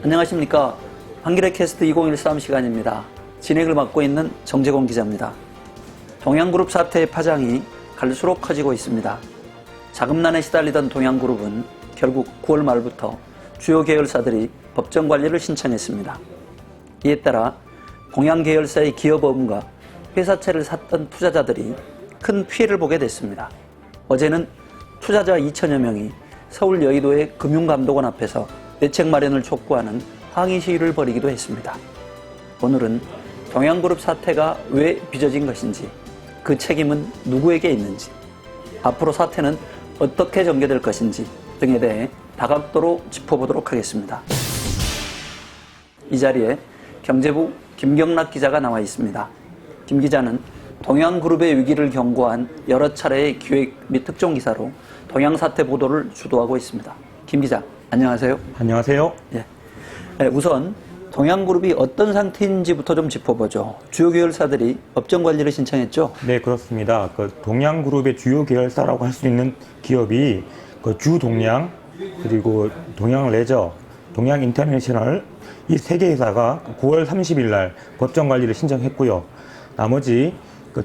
안녕하십니까. 한길의 캐스트 2013 시간입니다. 진행을 맡고 있는 정재공 기자입니다. 동양그룹 사태의 파장이 갈수록 커지고 있습니다. 자금난에 시달리던 동양그룹은 결국 9월 말부터 주요 계열사들이 법정 관리를 신청했습니다. 이에 따라 동양계열사의 기업어음과 회사채를 샀던 투자자들이 큰 피해를 보게 됐습니다. 어제는 투자자 2천여 명이 서울 여의도의 금융감독원 앞에서 대책 마련을 촉구하는 항의 시위를 벌이기도 했습니다. 오늘은 동양그룹 사태가 왜 빚어진 것인지, 그 책임은 누구에게 있는지, 앞으로 사태는 어떻게 전개될 것인지 등에 대해 다각도로 짚어보도록 하겠습니다. 이 자리에 경제부 김경락 기자가 나와 있습니다. 김 기자는 동양그룹의 위기를 경고한 여러 차례의 기획 및 특종 기사로 동양사태 보도를 주도하고 있습니다. 김 기자, 안녕하세요. 안녕하세요. 예. 우선 동양그룹이 어떤 상태인지부터 좀 짚어보죠. 주요 계열사들이 법정 관리를 신청했죠? 네, 그렇습니다. 동양그룹의 주요 계열사라고 할 수 있는 기업이 주동양, 그리고 동양레저, 동양인터내셔널 이 세 개 회사가 9월 30일 날 법정 관리를 신청했고요. 나머지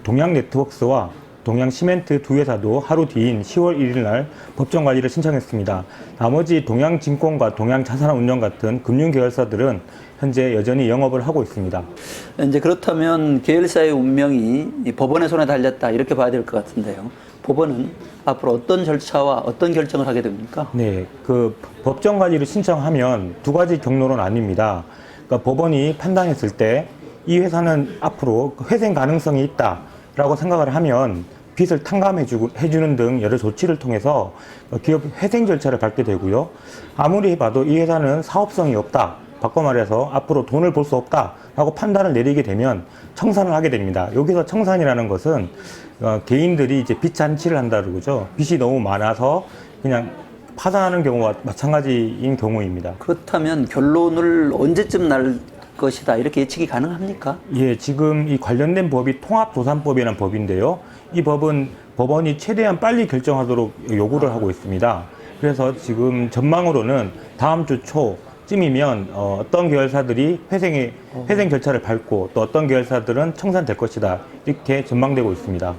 동양네트워크스와 동양시멘트 두 회사도 하루 뒤인 10월 1일 날 법정 관리를 신청했습니다. 나머지 동양증권과 동양자산운용 같은 금융계열사들은 현재 여전히 영업을 하고 있습니다. 이제 그렇다면 계열사의 운명이 법원의 손에 달렸다, 이렇게 봐야 될 것 같은데요. 법원은 앞으로 어떤 절차와 어떤 결정을 하게 됩니까? 네, 법정 관리를 신청하면 두 가지 경로로 나뉩니다. 그러니까 법원이 판단했을 때 이 회사는 앞으로 회생 가능성이 있다라고 생각을 하면 빚을 탕감해주는 등 여러 조치를 통해서 기업 회생 절차를 밟게 되고요. 아무리 봐도 이 회사는 사업성이 없다, 바꿔 말해서 앞으로 돈을 벌 수 없다라고 판단을 내리게 되면 청산을 하게 됩니다. 여기서 청산이라는 것은 개인들이 이제 빚 잔치를 한다는 거죠. 빚이 너무 많아서 그냥 파산하는 경우와 마찬가지인 경우입니다. 그렇다면 결론을 언제쯤 날 것이다, 이렇게 예측이 가능합니까? 예, 지금 이 관련된 법이 통합조산법이라는 법인데요. 이 법은 법원이 최대한 빨리 결정하도록 요구를 하고 있습니다. 그래서 지금 전망으로는 다음 주 초쯤이면 어떤 계열사들이 회생 절차를 밟고 또 어떤 계열사들은 청산될 것이다, 이렇게 전망되고 있습니다.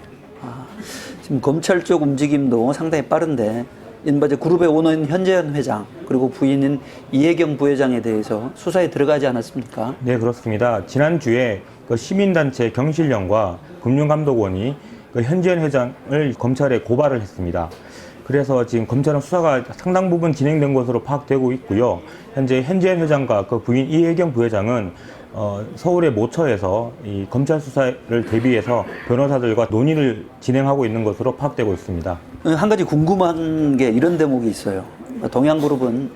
지금 검찰 쪽 움직임도 상당히 빠른데, 이른바 그룹의 오너인 현재현 회장 그리고 부인인 이혜경 부회장에 대해서 수사에 들어가지 않았습니까? 네, 그렇습니다. 지난주에 시민단체 경실련과 금융감독원이 현재현 회장을 검찰에 고발을 했습니다. 그래서 지금 검찰은 수사가 상당 부분 진행된 것으로 파악되고 있고요. 현재 현재현 회장과 그 부인 이혜경 부회장은 서울의 모처에서 이 검찰 수사를 대비해서 변호사들과 논의를 진행하고 있는 것으로 파악되고 있습니다. 한 가지 궁금한 게 이런 대목이 있어요. 동양그룹은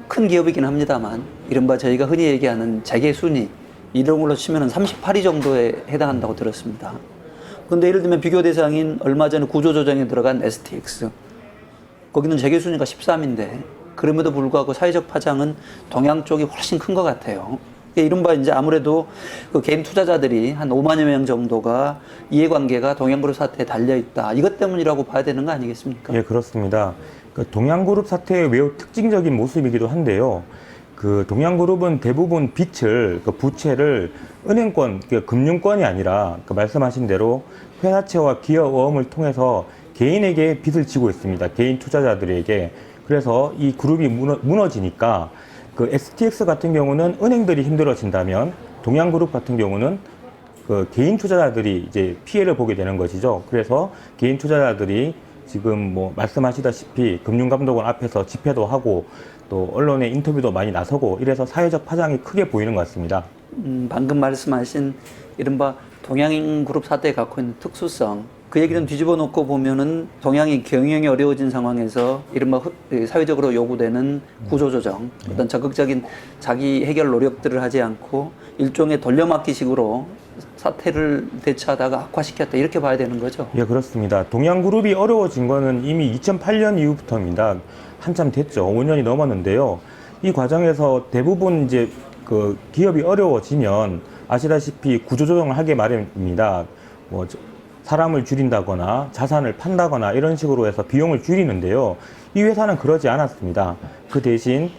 큰 기업이긴 합니다만, 이른바 저희가 흔히 얘기하는 재계 순위, 이런 걸로 치면 38위 정도에 해당한다고 들었습니다. 그런데 예를 들면 비교 대상인 얼마 전에 구조조정에 들어간 STX, 거기는 재계 순위가 13인데 그럼에도 불구하고 사회적 파장은 동양 쪽이 훨씬 큰 것 같아요. 이른바 이제 아무래도 개인 투자자들이 한 5만여 명 정도가 이해관계가 동양그룹 사태에 달려있다, 이것 때문이라고 봐야 되는 거 아니겠습니까? 예, 그렇습니다. 동양그룹 사태의 매우 특징적인 모습이기도 한데요. 동양그룹은 대부분 빚을, 부채를 은행권, 금융권이 아니라 말씀하신 대로 회사채와 기업어음을 통해서 개인에게 빚을 지고 있습니다. 개인 투자자들에게. 그래서 이 그룹이 무너지니까 STX 같은 경우는 은행들이 힘들어진다면 동양그룹 같은 경우는 개인 투자자들이 이제 피해를 보게 되는 것이죠. 그래서 개인 투자자들이 지금 말씀하시다시피 금융감독원 앞에서 집회도 하고 또 언론에 인터뷰도 많이 나서고 이래서 사회적 파장이 크게 보이는 것 같습니다. 방금 말씀하신 이른바 동양그룹 사태에 갖고 있는 특수성, 그 얘기는 뒤집어 놓고 보면은 동양이 경영이 어려워진 상황에서 이른바 사회적으로 요구되는 구조조정, 어떤 적극적인 자기 해결 노력들을 하지 않고 일종의 돌려막기식으로 사태를 대처하다가 악화시켰다, 이렇게 봐야 되는 거죠? 예, 그렇습니다. 동양그룹이 어려워진 거는 이미 2008년 이후부터입니다. 한참 됐죠. 5년이 넘었는데요. 이 과정에서 대부분 이제 기업이 어려워지면 아시다시피 구조조정을 하게 마련입니다. 사람을 줄인다거나 자산을 판다거나 이런 식으로 해서 비용을 줄이는데요. 이 회사는 그러지 않았습니다. 그 대신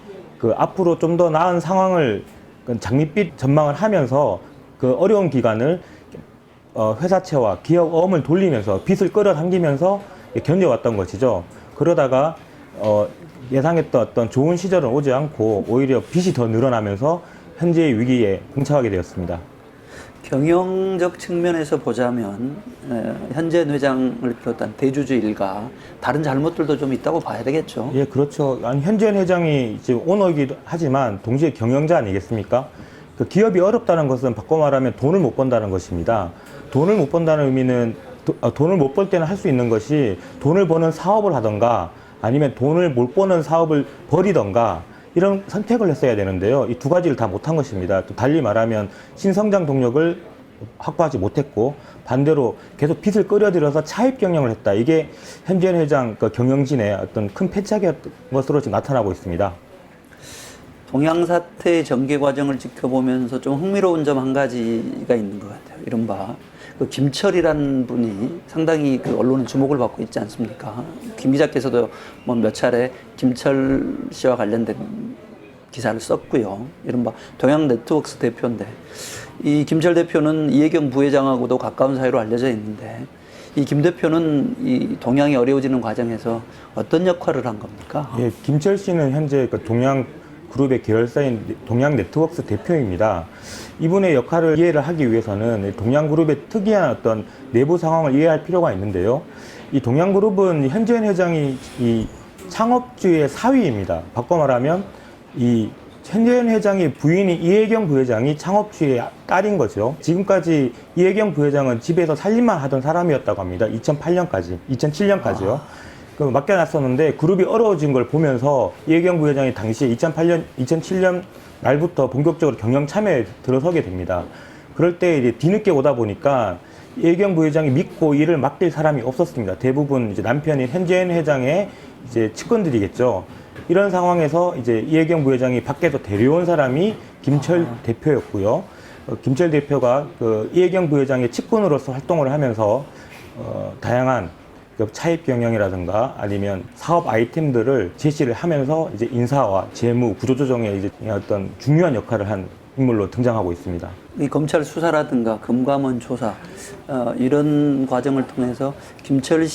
그 앞으로 좀 더 나은 상황을 그 장밋빛 전망을 하면서 그 어려운 기간을 회사채와 기업 어음을 돌리면서 빚을 끌어당기면서 견뎌왔던 것이죠. 그러다가 예상했던 어떤 좋은 시절은 오지 않고 오히려 빚이 더 늘어나면서 현재의 위기에 봉착하게 되었습니다. 경영적 측면에서 보자면 현재 회장을 비롯한 대주주 일가 다른 잘못들도 좀 있다고 봐야 되겠죠. 예, 그렇죠. 아니, 현재현 회장이 이제 오너이기도 하지만 동시에 경영자 아니겠습니까? 그 기업이 어렵다는 것은 바꿔 말하면 돈을 못 번다는 것입니다. 돈을 못 번다는 의미는 돈을 못 벌 때는 할 수 있는 것이 돈을 버는 사업을 하던가 아니면 돈을 못 버는 사업을 버리던가 이런 선택을 했어야 되는데요. 이 두 가지를 다 못한 것입니다. 또 달리 말하면 신성장 동력을 확보하지 못했고 반대로 계속 빚을 끌어들여서 차입 경영을 했다. 이게 현재현 회장 그 경영진의 어떤 큰 패착이었던 것으로 지금 나타나고 있습니다. 동양 사태 전개 과정을 지켜보면서 좀 흥미로운 점 한 가지가 있는 것 같아요. 이른바 그 김철이라는 분이 상당히 그 언론의 주목을 받고 있지 않습니까? 김 기자께서도 뭐 몇 차례 김철 씨와 관련된 기사를 썼고요. 이른바 동양 네트워크스 대표인데 이 김철 대표는 이해경 부회장하고도 가까운 사이로 알려져 있는데 이 김 대표는 이 동양이 어려워지는 과정에서 어떤 역할을 한 겁니까? 예, 김철 씨는 현재 그 동양 그룹의 계열사인 동양 네트워크스 대표입니다. 이분의 역할을 이해를 하기 위해서는 동양 그룹의 특이한 어떤 내부 상황을 이해할 필요가 있는데요. 이 동양 그룹은 현재현 회장이 이 창업주의 사위입니다. 바꿔 말하면 이 현재현 회장의 부인이 이해경 부회장이 창업주의 딸인 거죠. 지금까지 이해경 부회장은 집에서 살림만 하던 사람이었다고 합니다. 2007년까지요. 그 맡겨놨었는데 그룹이 어려워진 걸 보면서 이해경 부회장이 당시에 2007년 말부터 본격적으로 경영 참여에 들어서게 됩니다. 그럴 때 이제 뒤늦게 오다 보니까 이해경 부회장이 믿고 일을 맡길 사람이 없었습니다. 대부분 이제 남편인 현재현 회장의 이제 측근들이겠죠. 이런 상황에서 이제 이해경 부회장이 밖에서 데려온 사람이 김철 대표였고요. 김철 대표가 그 이해경 부회장의 측근으로서 활동을 하면서 다양한 차입 경영이라든가 아니면 사업 아이템들을 제시를 하면서 이제 인사와 재무, 구조조정에 이제 어떤 중요한 역할을 한 인물로 등장하고 있습니다. 이 검찰 수사라든가 금감원 조사 이런 과정을 통해서 김철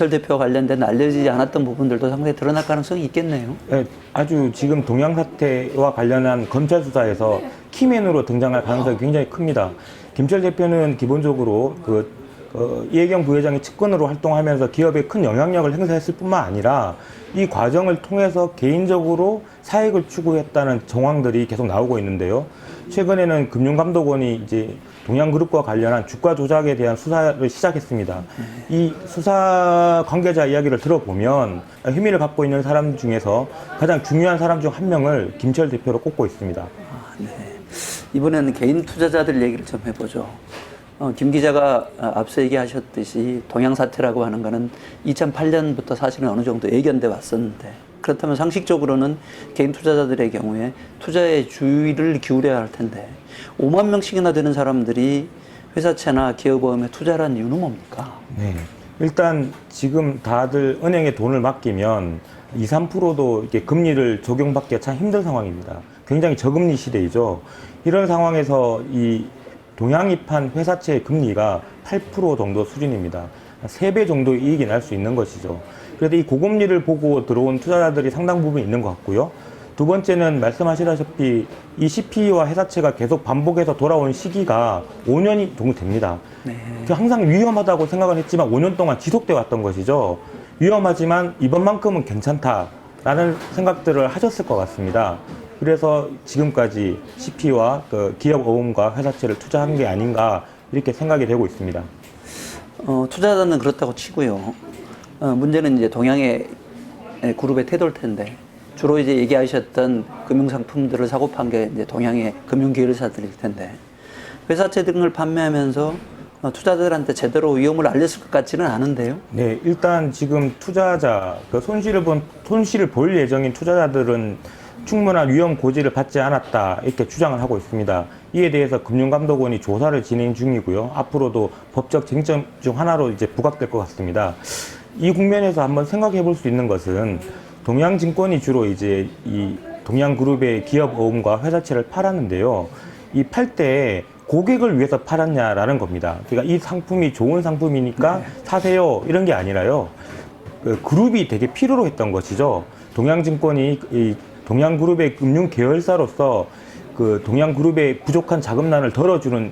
대표와 관련된 알려지지 않았던 부분들도 상당히 드러날 가능성이 있겠네요. 네, 아주 지금 동양 사태와 관련한 검찰 수사에서 키맨으로 등장할 가능성이 굉장히 큽니다. 김철 대표는 기본적으로 이해경 부회장이 측근으로 활동하면서 기업에 큰 영향력을 행사했을 뿐만 아니라 이 과정을 통해서 개인적으로 사익을 추구했다는 정황들이 계속 나오고 있는데요. 최근에는 금융감독원이 이제 동양그룹과 관련한 주가 조작에 대한 수사를 시작했습니다. 이 수사 관계자 이야기를 들어보면 혐의를 갖고 있는 사람 중에서 가장 중요한 사람 중 한 명을 김철 대표로 꼽고 있습니다. 네. 이번에는 개인 투자자들 얘기를 좀 해보죠. 김 기자가 앞서 얘기하셨듯이 동양 사태라고 하는 거는 2008년부터 사실은 어느 정도 예견돼 왔었는데 그렇다면 상식적으로는 개인 투자자들의 경우에 투자에 주의를 기울여야 할 텐데 5만 명씩이나 되는 사람들이 회사채나 기업보험에 투자를 한 이유는 뭡니까? 네. 일단 지금 다들 은행에 돈을 맡기면 2, 3%도 이렇게 금리를 적용받기가 참 힘든 상황입니다. 굉장히 저금리 시대이죠. 이런 상황에서 이 동양입한 회사채 금리가 8% 정도 수준입니다. 3배 정도의 이익이 날 수 있는 것이죠. 그래도 이 고금리를 보고 들어온 투자자들이 상당 부분 있는 것 같고요. 두 번째는 말씀하시다시피 이 CP와 회사채가 계속 반복해서 돌아온 시기가 5년이 정도 됩니다. 네. 항상 위험하다고 생각을 했지만 5년 동안 지속돼 왔던 것이죠. 위험하지만 이번만큼은 괜찮다라는 생각들을 하셨을 것 같습니다. 그래서 지금까지 CP와 그 기업 어음과 회사채를 투자한 게 아닌가 이렇게 생각이 되고 있습니다. 투자자는 그렇다고 치고요. 문제는 이제 동양의 그룹의 태도일 텐데 주로 이제 얘기하셨던 금융상품들을 사고 판 게 이제 동양의 금융계열사들일 텐데 회사채 등을 판매하면서 투자자들한테 제대로 위험을 알렸을 것 같지는 않은데요. 네, 일단 지금 투자자 그 손실을 볼 예정인 투자자들은 충분한 위험 고지를 받지 않았다 이렇게 주장을 하고 있습니다. 이에 대해서 금융감독원이 조사를 진행 중이고요. 앞으로도 법적 쟁점 중 하나로 이제 부각될 것 같습니다. 이 국면에서 한번 생각해 볼 수 있는 것은 동양증권이 주로 이제 이 동양그룹의 기업 어음과 회사채를 팔았는데요. 이 팔 때 고객을 위해서 팔았냐라는 겁니다. 그러니까 이 상품이 좋은 상품이니까 사세요 이런 게 아니라요. 그 그룹이 되게 필요로 했던 것이죠. 동양증권이 이 동양그룹의 금융 계열사로서 그 동양그룹의 부족한 자금난을 덜어주는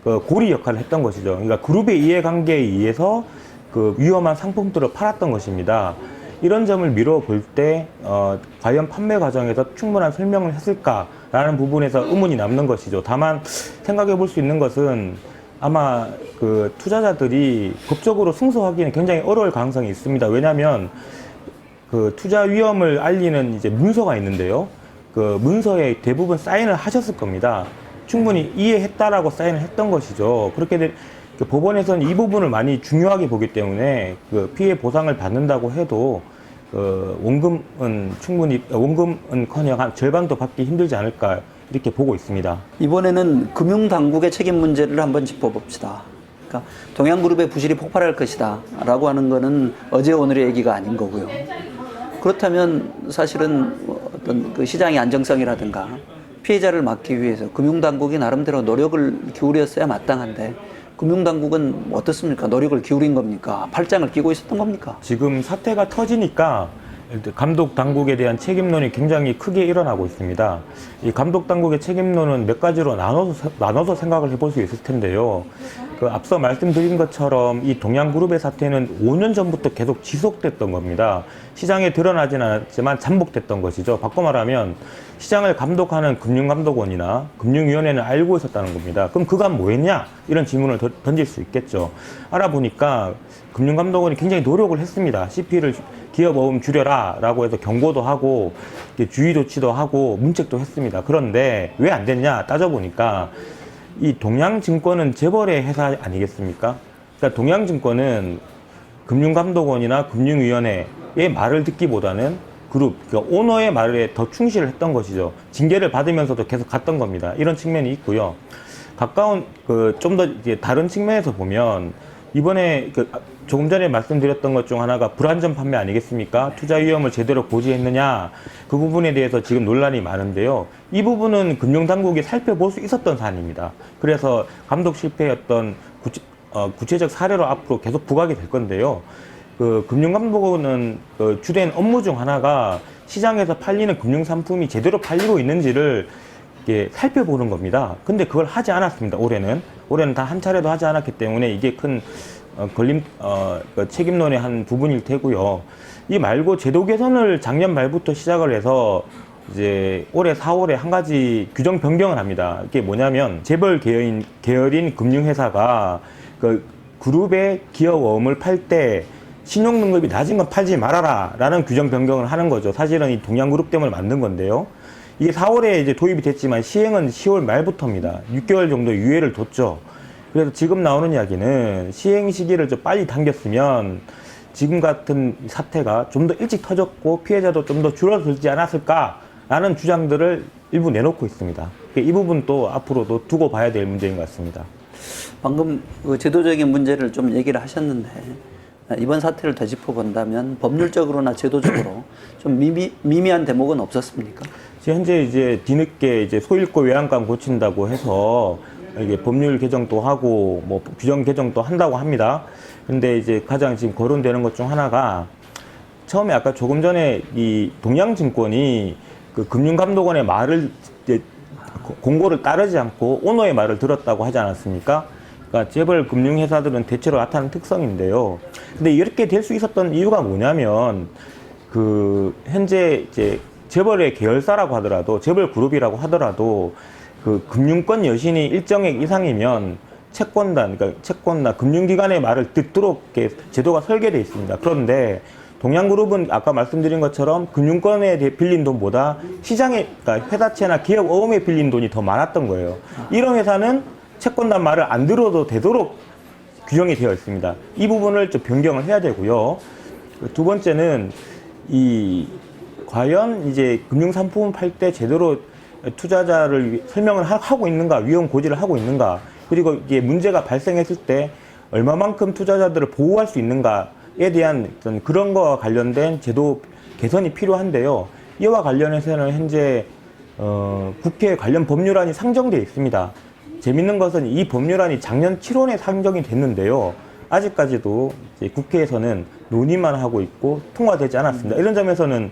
그 고리 역할을 했던 것이죠. 그러니까 그룹의 이해관계에 의해서 그 위험한 상품들을 팔았던 것입니다. 이런 점을 미뤄볼 때 과연 판매 과정에서 충분한 설명을 했을까라는 부분에서 의문이 남는 것이죠. 다만 생각해 볼 수 있는 것은 아마 그 투자자들이 법적으로 승소하기는 굉장히 어려울 가능성이 있습니다. 왜냐하면 그 투자 위험을 알리는 이제 문서가 있는데요. 그 문서에 대부분 사인을 하셨을 겁니다. 충분히 이해했다라고 사인을 했던 것이죠. 그렇게 그 법원에서는 이 부분을 많이 중요하게 보기 때문에 그 피해 보상을 받는다고 해도 원금은 충분히 원금은커녕 한 절반도 받기 힘들지 않을까 이렇게 보고 있습니다. 이번에는 금융당국의 책임 문제를 한번 짚어봅시다. 그러니까 동양그룹의 부실이 폭발할 것이다 라고 하는 거는 어제 오늘의 얘기가 아닌 거고요. 그렇다면 사실은 어떤 그 시장의 안정성이라든가 피해자를 막기 위해서 금융당국이 나름대로 노력을 기울였어야 마땅한데 금융당국은 어떻습니까? 노력을 기울인 겁니까? 팔짱을 끼고 있었던 겁니까? 지금 사태가 터지니까 감독 당국에 대한 책임론이 굉장히 크게 일어나고 있습니다. 이 감독 당국의 책임론은 몇 가지로 나눠서 생각을 해볼 수 있을 텐데요. 그 앞서 말씀드린 것처럼 이 동양그룹의 사태는 5년 전부터 계속 지속됐던 겁니다. 시장에 드러나진 않았지만 잠복됐던 것이죠. 바꿔 말하면 시장을 감독하는 금융감독원이나 금융위원회는 알고 있었다는 겁니다. 그럼 그간 뭐 했냐? 이런 질문을 던질 수 있겠죠. 알아보니까 금융감독원이 굉장히 노력을 했습니다. CP를 기업 어음 줄여라 라고 해서 경고도 하고 주의 조치도 하고 문책도 했습니다. 그런데 왜 안 됐냐 따져보니까 이 동양증권은 재벌의 회사 아니겠습니까? 그러니까 동양증권은 금융감독원이나 금융위원회의 말을 듣기보다는 그룹, 그러니까 오너의 말에 더 충실을 했던 것이죠. 징계를 받으면서도 계속 갔던 겁니다. 이런 측면이 있고요. 가까운 좀 더 다른 측면에서 보면 이번에 조금 전에 말씀드렸던 것 중 하나가 불안전 판매 아니겠습니까? 투자 위험을 제대로 고지했느냐 그 부분에 대해서 지금 논란이 많은데요. 이 부분은 금융당국이 살펴볼 수 있었던 사안입니다. 그래서 감독 실패였던 구체적 사례로 앞으로 계속 부각이 될 건데요. 그 금융감독원은 주된 업무 중 하나가 시장에서 팔리는 금융상품이 제대로 팔리고 있는지를 살펴보는 겁니다. 근데 그걸 하지 않았습니다. 올해는 다 한 차례도 하지 않았기 때문에 이게 큰 책임론의 한 부분일 테고요. 이 말고 제도 개선을 작년 말부터 시작을 해서 이제 올해 4월에 한 가지 규정 변경을 합니다. 이게 뭐냐면 재벌 계열인 금융회사가 그 그룹의 기업 어음을 팔 때 신용등급이 낮은 건 팔지 말아라 라는 규정 변경을 하는 거죠. 사실은 이 동양그룹 때문에 만든 건데요. 이게 4월에 이제 도입이 됐지만 시행은 10월 말부터입니다. 6개월 정도 유예를 뒀죠. 그래서 지금 나오는 이야기는 시행 시기를 좀 빨리 당겼으면 지금 같은 사태가 좀 더 일찍 터졌고 피해자도 좀 더 줄어들지 않았을까라는 주장들을 일부 내놓고 있습니다. 이 부분도 앞으로도 두고 봐야 될 문제인 것 같습니다. 방금 그 제도적인 문제를 좀 얘기를 하셨는데 이번 사태를 되짚어본다면 법률적으로나 제도적으로 좀 미미한 대목은 없었습니까? 현재 이제 뒤늦게 이제 소잃고 외양간 고친다고 해서 이게 법률 개정도 하고 뭐 규정 개정도 한다고 합니다. 근데 이제 가장 지금 거론되는 것 중 하나가 처음에 아까 조금 전에 이 동양증권이 그 금융감독원의 말을 이제 공고를 따르지 않고 오너의 말을 들었다고 하지 않았습니까? 그러니까 재벌 금융회사들은 대체로 나타나는 특성인데요. 근데 이렇게 될 수 있었던 이유가 뭐냐면 그 현재 이제 재벌의 계열사라고 하더라도 재벌 그룹이라고 하더라도 그 금융권 여신이 일정액 이상이면 채권단, 그러니까 채권이나 금융기관의 말을 듣도록 이렇게 제도가 설계되어 있습니다. 그런데 동양그룹은 아까 말씀드린 것처럼 금융권에 빌린 돈보다 시장에, 그러니까 회사채나 기업 어음에 빌린 돈이 더 많았던 거예요. 이런 회사는 채권단 말을 안 들어도 되도록 규정이 되어 있습니다. 이 부분을 좀 변경을 해야 되고요. 두 번째는 과연 이제 금융상품을 팔 때 제대로 투자자를 설명을 하고 있는가, 위험 고지를 하고 있는가, 그리고 이게 문제가 발생했을 때 얼마만큼 투자자들을 보호할 수 있는가에 대한 어떤 그런 거와 관련된 제도 개선이 필요한데요. 이와 관련해서는 현재 국회 관련 법률안이 상정돼 있습니다. 재밌는 것은 이 법률안이 작년 7월에 상정이 됐는데요. 아직까지도 이제 국회에서는 논의만 하고 있고 통과되지 않았습니다. 이런 점에서는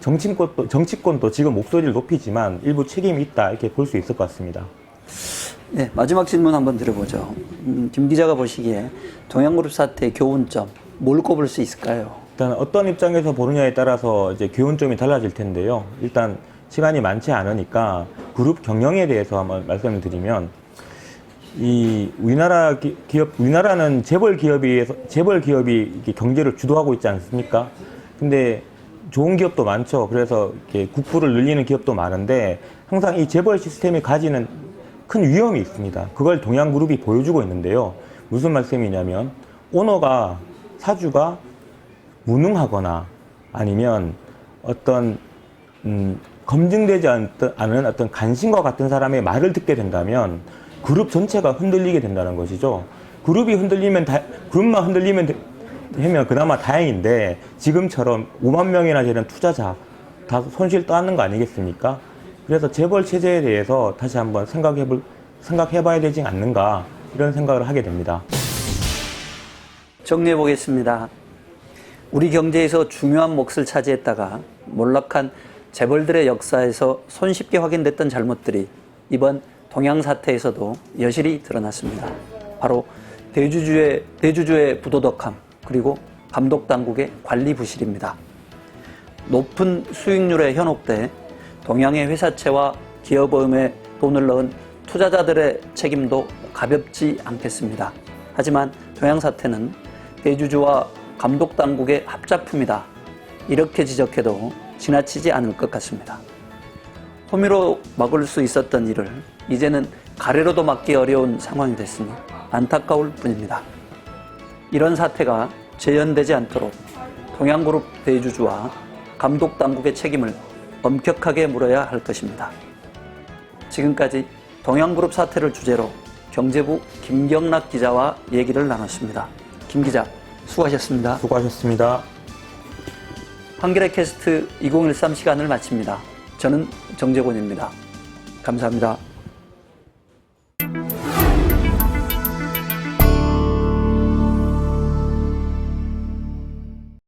정치권도 지금 목소리를 높이지만 일부 책임이 있다 이렇게 볼 수 있을 것 같습니다. 네, 마지막 질문 한번 드려보죠. 김 기자가 보시기에 동양그룹 사태의 교훈점 뭘 꼽을 수 있을까요? 일단 어떤 입장에서 보느냐에 따라서 이제 교훈점이 달라질 텐데요. 일단 시간이 많지 않으니까 그룹 경영에 대해서 한번 말씀을 드리면, 이 우리나라는 재벌 기업이 이렇게 경제를 주도하고 있지 않습니까? 근데 좋은 기업도 많죠. 그래서 이렇게 국부를 늘리는 기업도 많은데 항상 이 재벌 시스템이 가지는 큰 위험이 있습니다. 그걸 동양그룹이 보여주고 있는데요. 무슨 말씀이냐면 사주가 무능하거나 아니면 어떤 검증되지 않은 어떤 간신과 같은 사람의 말을 듣게 된다면 그룹 전체가 흔들리게 된다는 것이죠. 그룹만 흔들리면 되면 그나마 다행인데 지금처럼 5만 명이나 되는 투자자 다 손실 떠안는 거 아니겠습니까? 그래서 재벌 체제에 대해서 다시 한번 생각해봐야 되지 않는가, 이런 생각을 하게 됩니다. 정리해 보겠습니다. 우리 경제에서 중요한 몫을 차지했다가 몰락한 재벌들의 역사에서 손쉽게 확인됐던 잘못들이 이번 동양 사태에서도 여실히 드러났습니다. 바로 대주주의 부도덕함, 그리고 감독 당국의 관리 부실입니다. 높은 수익률에 현혹돼 동양의 회사채와 기업음에 돈을 넣은 투자자들의 책임도 가볍지 않겠습니다. 하지만 동양 사태는 대주주와 감독 당국의 합작품이다, 이렇게 지적해도 지나치지 않을 것 같습니다. 호미로 막을 수 있었던 일을 이제는 가래로도 막기 어려운 상황이 됐으니 안타까울 뿐입니다. 이런 사태가 재현되지 않도록 동양그룹 대주주와 감독 당국의 책임을 엄격하게 물어야 할 것입니다. 지금까지 동양그룹 사태를 주제로 경제부 김경락 기자와 얘기를 나눴습니다. 김 기자, 수고하셨습니다. 수고하셨습니다. 한겨레 캐스트 2013 시간을 마칩니다. 저는 정재곤입니다. 감사합니다.